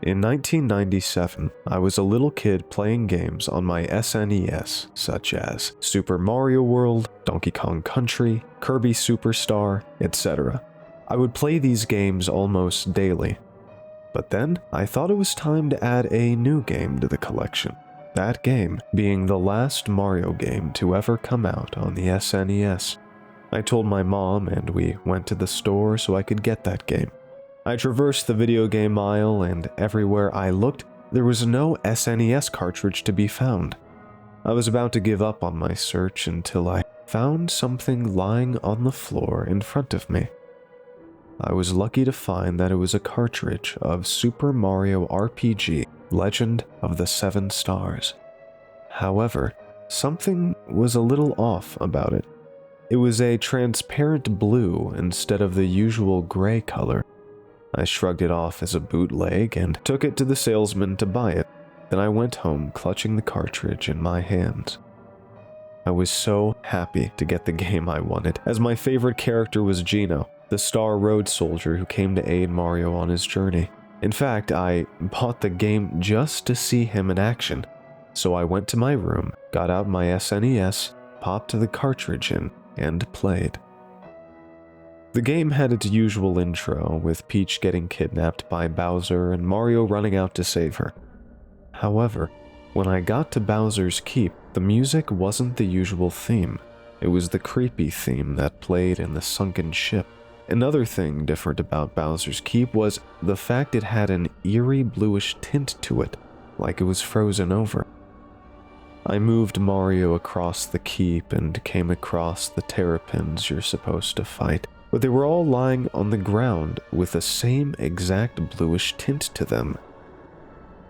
In 1997, I was a little kid playing games on my SNES, such as Super Mario World, Donkey Kong Country, Kirby Superstar, etc. I would play these games almost daily. But then, I thought it was time to add a new game to the collection. That game being the last Mario game to ever come out on the SNES. I told my mom and we went to the store so I could get that game. I traversed the video game aisle, and everywhere I looked, there was no SNES cartridge to be found. I was about to give up on my search until I found something lying on the floor in front of me. I was lucky to find that it was a cartridge of Super Mario RPG, Legend of the Seven Stars. However, something was a little off about it. It was a transparent blue instead of the usual gray color. I shrugged it off as a bootleg and took it to the salesman to buy it. Then I went home clutching the cartridge in my hands. I was so happy to get the game I wanted, as my favorite character was Geno, the star road soldier who came to aid Mario on his journey. In fact, I bought the game just to see him in action. So I went to my room, got out my SNES, popped the cartridge in, and played. The game had its usual intro, with Peach getting kidnapped by Bowser and Mario running out to save her. However, when I got to Bowser's Keep, the music wasn't the usual theme. It was the creepy theme that played in the sunken ship. Another thing different about Bowser's Keep was the fact it had an eerie bluish tint to it, like it was frozen over. I moved Mario across the keep and came across the terrapins you're supposed to fight, but they were all lying on the ground with the same exact bluish tint to them.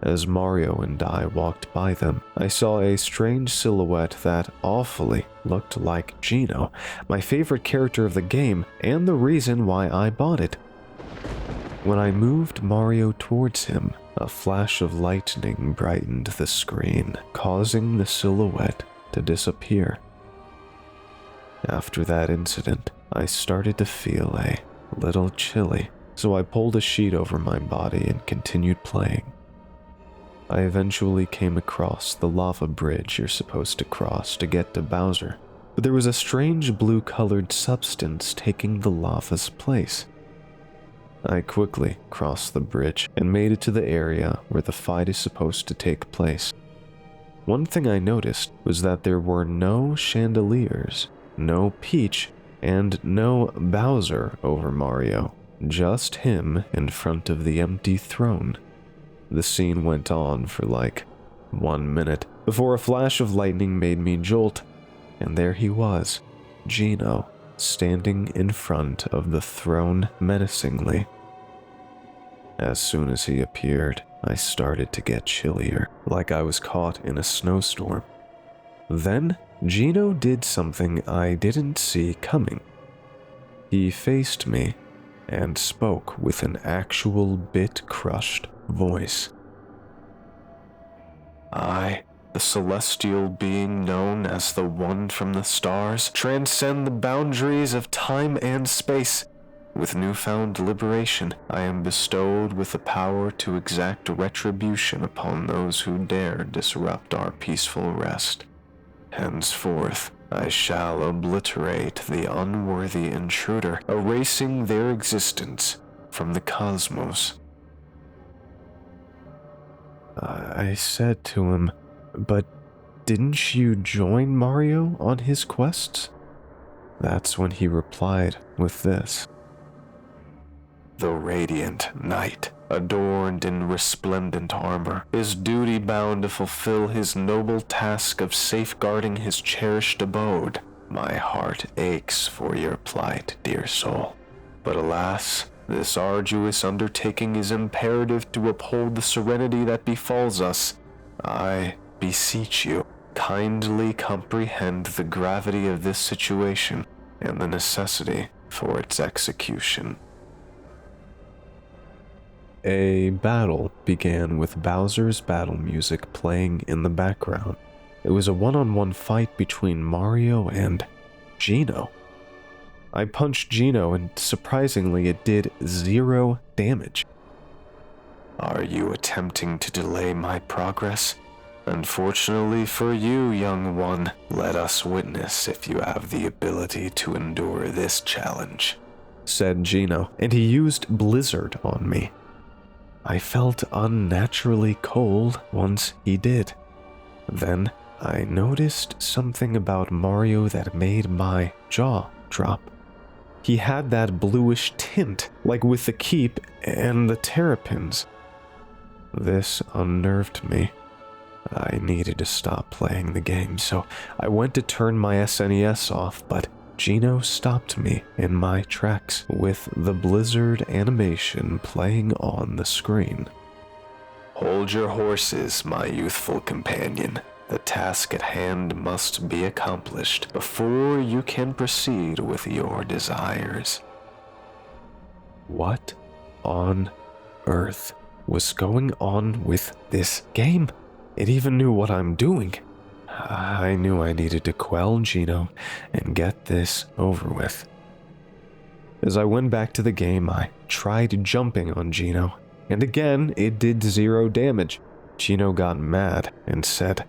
As Mario and I walked by them, I saw a strange silhouette that awfully looked like Geno, my favorite character of the game and the reason why I bought it. When I moved Mario towards him, a flash of lightning brightened the screen, causing the silhouette to disappear. After that incident, I started to feel a little chilly, so I pulled a sheet over my body and continued playing. I eventually came across the lava bridge you're supposed to cross to get to Bowser, but there was a strange blue-colored substance taking the lava's place. I quickly crossed the bridge and made it to the area where the fight is supposed to take place. One thing I noticed was that there were no chandeliers, no Peach, and no Bowser over Mario, just him in front of the empty throne. The scene went on for like 1 minute before a flash of lightning made me jolt, and there he was, Geno, standing in front of the throne menacingly. As soon as he appeared, I started to get chillier, like I was caught in a snowstorm. Then, Geno did something I didn't see coming. He faced me and spoke with an actual bit-crushed voice. I, the celestial being known as the One from the Stars, transcend the boundaries of time and space. With newfound liberation, I am bestowed with the power to exact retribution upon those who dare disrupt our peaceful rest. Henceforth, I shall obliterate the unworthy intruder, erasing their existence from the cosmos. I said to him, "But didn't you join Mario on his quests?" That's when he replied with this. The radiant knight, adorned in resplendent armor, is duty-bound to fulfill his noble task of safeguarding his cherished abode. My heart aches for your plight, dear soul. But alas, this arduous undertaking is imperative to uphold the serenity that befalls us. I beseech you, kindly comprehend the gravity of this situation and the necessity for its execution. A battle began with Bowser's battle music playing in the background. It was a one-on-one fight between Mario and Geno. I punched Geno and surprisingly it did 0 damage. Are you attempting to delay my progress? Unfortunately for you, young one, let us witness if you have the ability to endure this challenge," said Gino, and he used Blizzard on me. I felt unnaturally cold once he did. Then I noticed something about Mario that made my jaw drop. He had that bluish tint, like with the keep and the terrapins. This unnerved me. I needed to stop playing the game, so I went to turn my SNES off, but Gino stopped me in my tracks with the Blizzard animation playing on the screen. "Hold your horses, my youthful companion. The task at hand must be accomplished before you can proceed with your desires." What on earth was going on with this game? It even knew what I'm doing. I knew I needed to quell Gino and get this over with. As I went back to the game, I tried jumping on Gino, and again it did 0 damage. Gino got mad and said,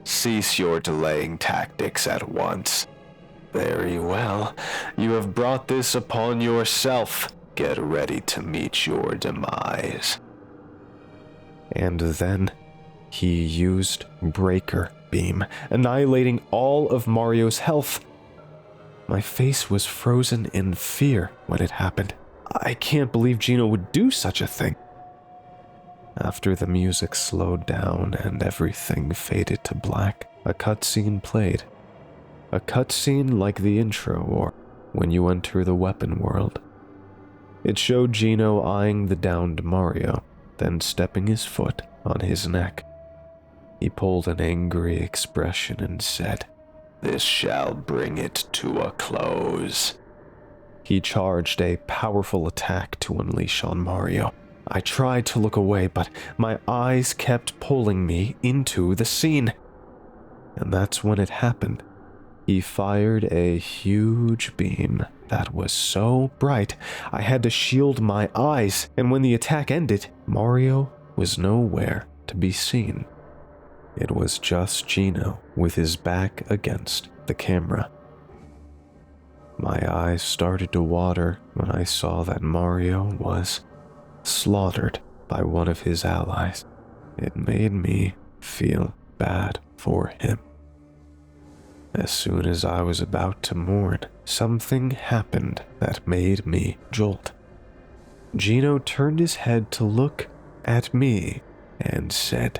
"Cease your delaying tactics at once." "Very well, you have brought this upon yourself. Get ready to meet your demise." And then he used Breaker Beam, annihilating all of Mario's health. My face was frozen in fear when it happened. I can't believe Gino would do such a thing. After the music slowed down and everything faded to black, a cutscene played. A cutscene like the intro or when you enter the weapon world. It showed Gino eyeing the downed Mario, then stepping his foot on his neck. He pulled an angry expression and said, "This shall bring it to a close." He charged a powerful attack to unleash on Mario. I tried to look away, but my eyes kept pulling me into the scene. And that's when it happened. He fired a huge beam that was so bright I had to shield my eyes, and when the attack ended, Mario was nowhere to be seen. It was just Gino with his back against the camera. My eyes started to water when I saw that Mario was slaughtered by one of his allies. It made me feel bad for him. As soon as I was about to mourn, something happened that made me jolt. Gino turned his head to look at me and said,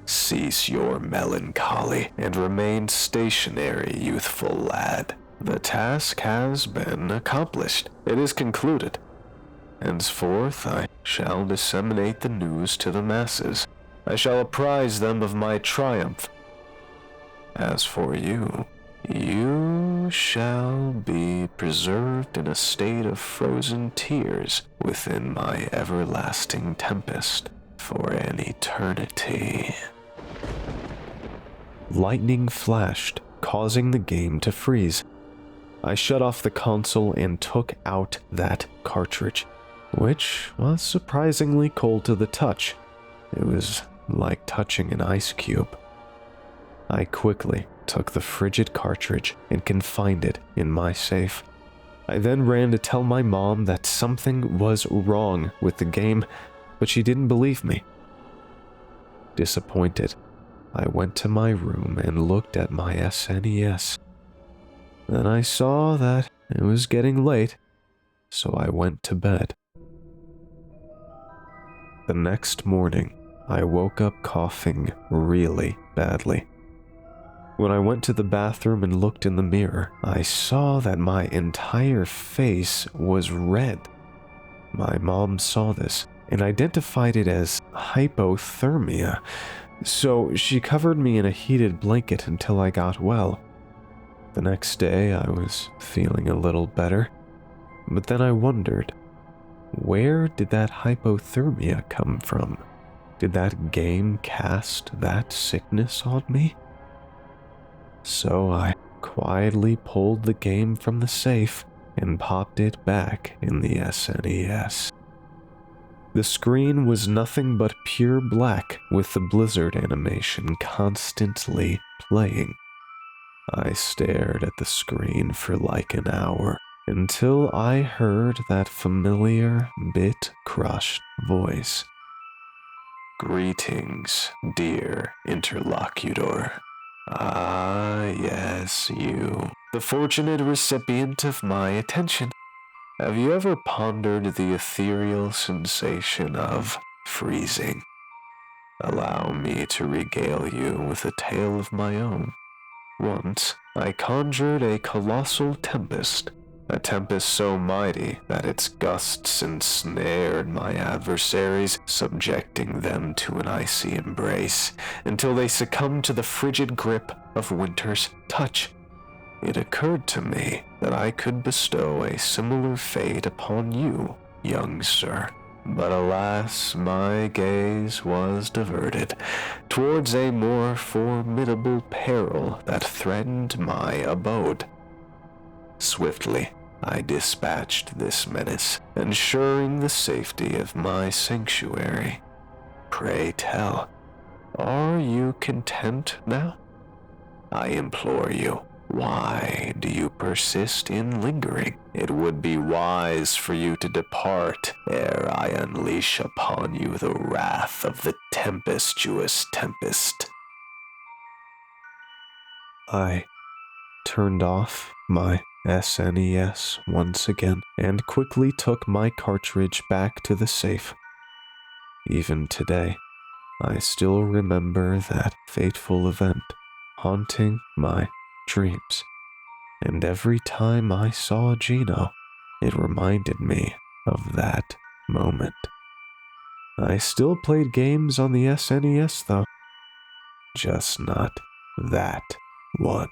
"Cease your melancholy and remain stationary, youthful lad. The task has been accomplished. It is concluded. Henceforth, I shall disseminate the news to the masses. I shall apprise them of my triumph. As for you, you shall be preserved in a state of frozen tears within my everlasting tempest for an eternity." Lightning flashed, causing the game to freeze. I shut off the console and took out that cartridge, which was surprisingly cold to the touch. It was like touching an ice cube. I quickly took the frigid cartridge and confined it in my safe. I then ran to tell my mom that something was wrong with the game, but she didn't believe me. Disappointed, I went to my room and looked at my SNES. Then I saw that it was getting late, so I went to bed. The next morning, I woke up coughing really badly. When I went to the bathroom and looked in the mirror, I saw that my entire face was red. My mom saw this and identified it as hypothermia, so she covered me in a heated blanket until I got well. The next day, I was feeling a little better, but then I wondered, where did that hypothermia come from? Did that game cast that sickness on me? So I quietly pulled the game from the safe and popped it back in the SNES. The screen was nothing but pure black with the blizzard animation constantly playing. I stared at the screen for like an hour until I heard that familiar, bit-crushed voice. "Greetings, dear interlocutor. Ah, yes, you, the fortunate recipient of my attention. Have you ever pondered the ethereal sensation of freezing? Allow me to regale you with a tale of my own. Once, I conjured a colossal tempest, a tempest so mighty that its gusts ensnared my adversaries, subjecting them to an icy embrace until they succumbed to the frigid grip of winter's touch. It occurred to me that I could bestow a similar fate upon you, young sir. But alas, my gaze was diverted towards a more formidable peril that threatened my abode. Swiftly, I dispatched this menace, ensuring the safety of my sanctuary. Pray tell, are you content now? I implore you. Why do you persist in lingering? It would be wise for you to depart ere I unleash upon you the wrath of the tempestuous tempest." I turned off my SNES once again and quickly took my cartridge back to the safe. Even today, I still remember that fateful event haunting my dreams, and every time I saw Gino, it reminded me of that moment. I still played games on the SNES though, just not that one.